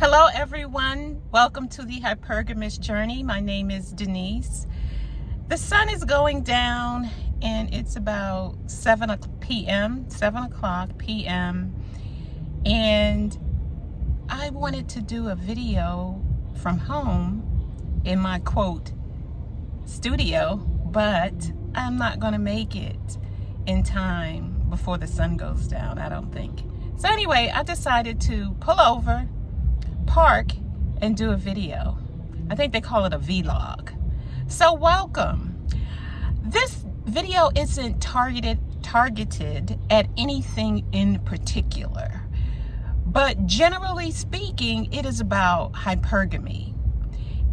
Hello everyone, welcome to the Hypergamous Journey. My name is Denise. The sun is going down and it's about 7 o'clock p.m. and I wanted to do a video from home in my quote studio, but I'm not going to make it in time before the sun goes down, I don't think. So anyway, I decided to pull over, park, and do a video. I think they call it a vlog. So welcome. This video isn't targeted at anything in particular, but generally speaking, it is about hypergamy.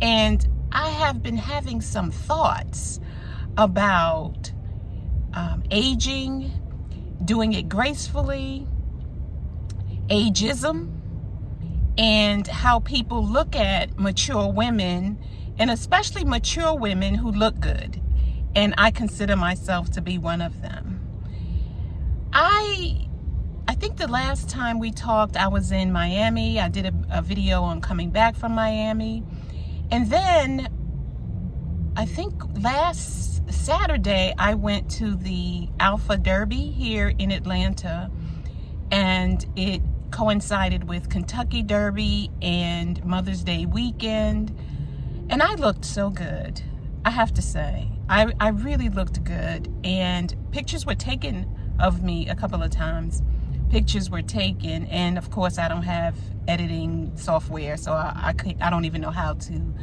And I have been having some thoughts about aging, doing it gracefully, ageism, and how people look at mature women, and especially mature women who look good. And I consider myself to be one of them. I think the last time we talked, I was in Miami. I did a video on coming back from Miami. And then I think last Saturday, I went to the Alpha Derby here in Atlanta, and it coincided with Kentucky Derby and Mother's Day weekend, and I looked so good, I have to say. I really looked good, and pictures were taken of me a couple of times. Pictures were taken, and of course I don't have editing software, so I don't even know how to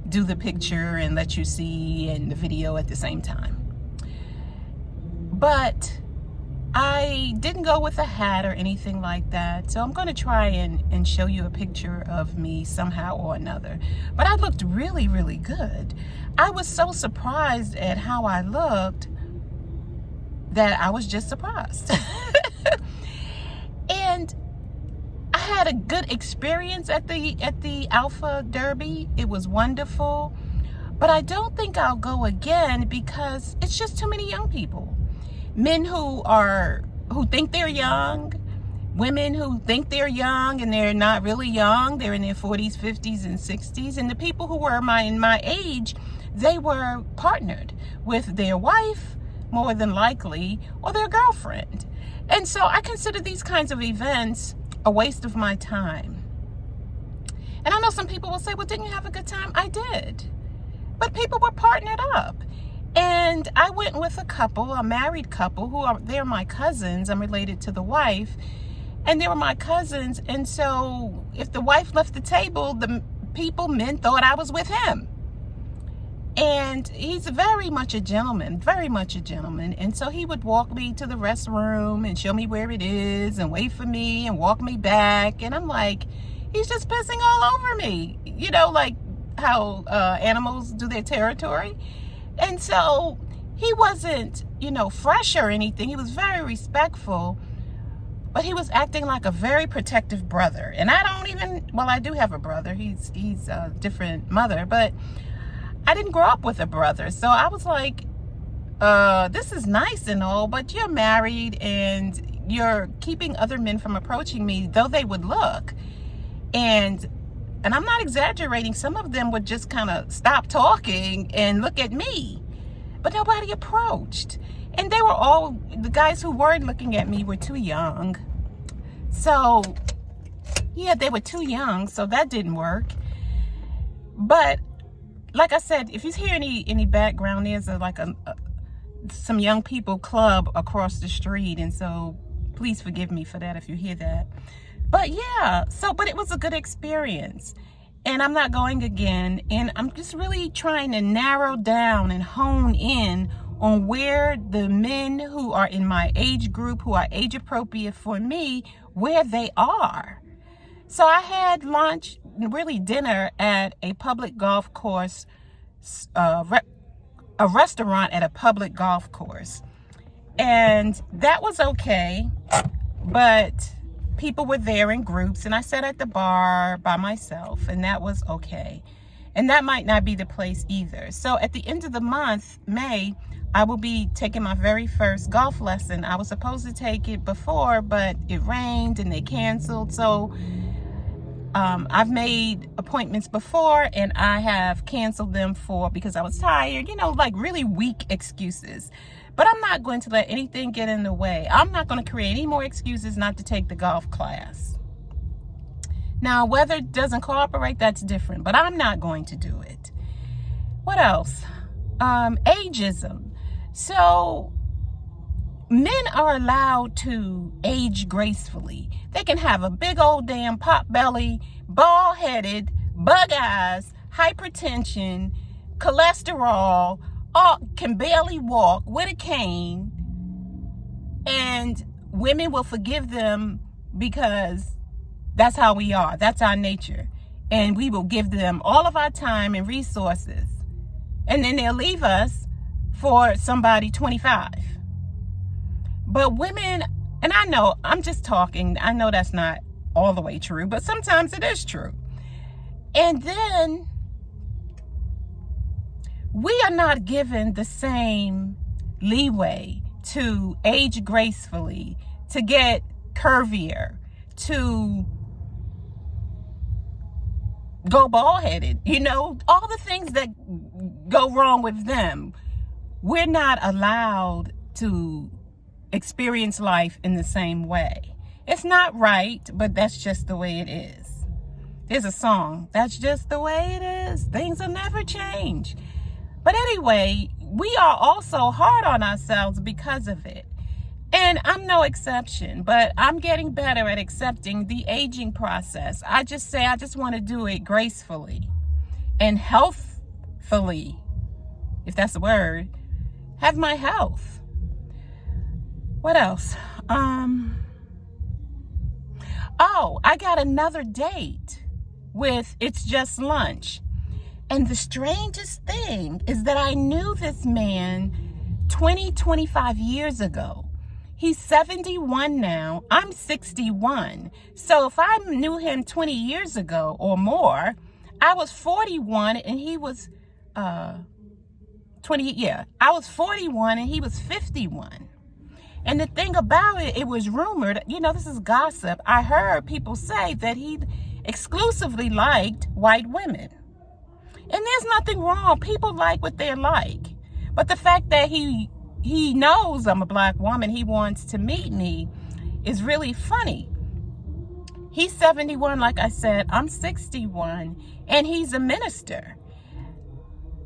do the picture and let you see and the video at the same time. But I didn't go with a hat or anything like that, so I'm going to try and show you a picture of me somehow or another. But I looked really, really good. I was so surprised at how I looked that I was just surprised. And I had a good experience at the Alpha Derby. It was wonderful, but I don't think I'll go again because it's just too many young people. Men who think they're young, women who think they're young and they're not really young. They're in their 40s, 50s, and 60s. And the people who were in my age, they were partnered with their wife, more than likely, or their girlfriend. And so I consider these kinds of events a waste of my time. And I know some people will say, well, didn't you have a good time? I did. But people were partnered up. And I went with a couple, a married couple, they're my cousins. I'm related to the wife, and they were my cousins. And so if the wife left the table, men thought I was with him. And he's very much a gentleman. And so he would walk me to the restroom and show me where it is and wait for me and walk me back. And I'm like, he's just pissing all over me, like how animals do their territory. And so he wasn't, fresh or anything. He was very respectful, but he was acting like a very protective brother. And I do have a brother. He's a different mother, but I didn't grow up with a brother. So I was like, this is nice and all, but you're married and you're keeping other men from approaching me, though they would look. And I'm not exaggerating. Some of them would just kind of stop talking and look at me, but nobody approached. And the guys who were looking at me were too young. So yeah, they were too young. So that didn't work. But like I said, if you hear any background, there's some young people club across the street. And so please forgive me for that if you hear that. But yeah, but it was a good experience, and I'm not going again. And I'm just really trying to narrow down and hone in on where the men who are in my age group, who are age appropriate for me, where they are. So I had lunch, really dinner, at a public golf course, a restaurant at a public golf course. And that was okay, but people were there in groups, and I sat at the bar by myself, and that was okay. And that might not be the place either. So at the end of the month, May, I will be taking my very first golf lesson. I was supposed to take it before, but it rained and they canceled. So I've made appointments before and I have canceled them because I was tired, like really weak excuses. But I'm not going to let anything get in the way. I'm not going to create any more excuses not to take the golf class. Now, weather doesn't cooperate, that's different, but I'm not going to do it. What else? Ageism. So men are allowed to age gracefully. They can have a big old damn pot belly, bald headed, bug eyes, hypertension, cholesterol, can barely walk with a cane, and women will forgive them because that's how we are. That's our nature. And we will give them all of our time and resources. And then they'll leave us for somebody 25. But women, and I know, I'm just talking, I know that's not all the way true, but sometimes it is true. And then we are not given the same leeway to age gracefully, to get curvier, to go bald-headed, all the things that go wrong with them. We're not allowed to experience life in the same way. It's not right, but that's just the way it is. There's a song, that's just the way it is. Things will never change. But anyway, we are also hard on ourselves because of it. And I'm no exception, but I'm getting better at accepting the aging process. I just want to do it gracefully and healthfully, if that's a word, have my health. What else? I got another date with Itsjustlunch. And the strangest thing is that I knew this man 25 years ago. He's 71 now. I'm 61. So if I knew him 20 years ago or more, I was 41 and he was I was 41 and he was 51. And the thing about it, it was rumored, this is gossip. I heard people say that he exclusively liked white women. And there's nothing wrong. People like what they like. But the fact that he knows I'm a black woman, he wants to meet me, is really funny. He's 71, like I said. I'm 61, and he's a minister.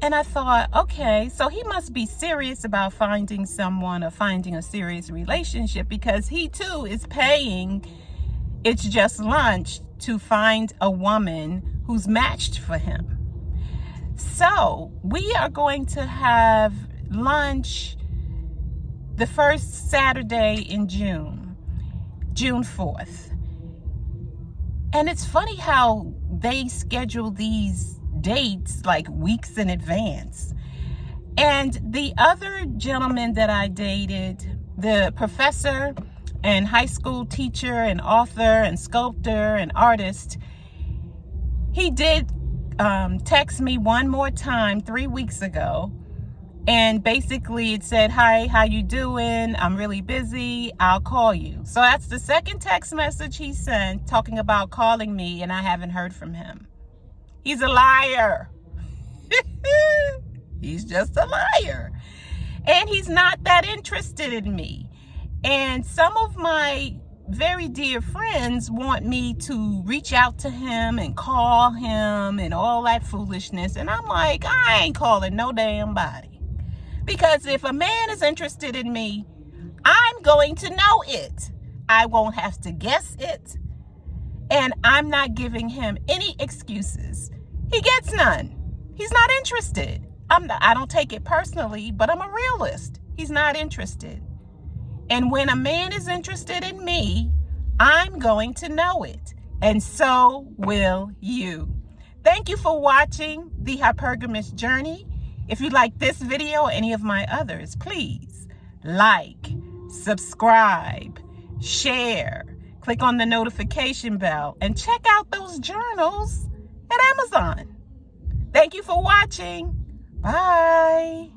And I thought, okay, so he must be serious about finding someone or finding a serious relationship, because he too is paying Itsjustlunch to find a woman who's matched for him. So we are going to have lunch the first Saturday in June 4th. And it's funny how they schedule these dates like weeks in advance. And the other gentleman that I dated, the professor and high school teacher and author and sculptor and artist, he did text me one more time 3 weeks ago. And basically it said, hi, how you doing? I'm really busy. I'll call you. So that's the second text message he sent talking about calling me, and I haven't heard from him. He's a liar. He's just a liar. And he's not that interested in me. And some of my very dear friends want me to reach out to him and call him and all that foolishness. And I'm like, I ain't calling no damn body. Because if a man is interested in me, I'm going to know it. I won't have to guess it. And I'm not giving him any excuses. He gets none. He's not interested. I don't take it personally, but I'm a realist. He's not interested. And when a man is interested in me, I'm going to know it. And so will you. Thank you for watching the Hypergamous Journey. If you like this video or any of my others, please like, subscribe, share, click on the notification bell, and check out those journals at Amazon. Thank you for watching. Bye.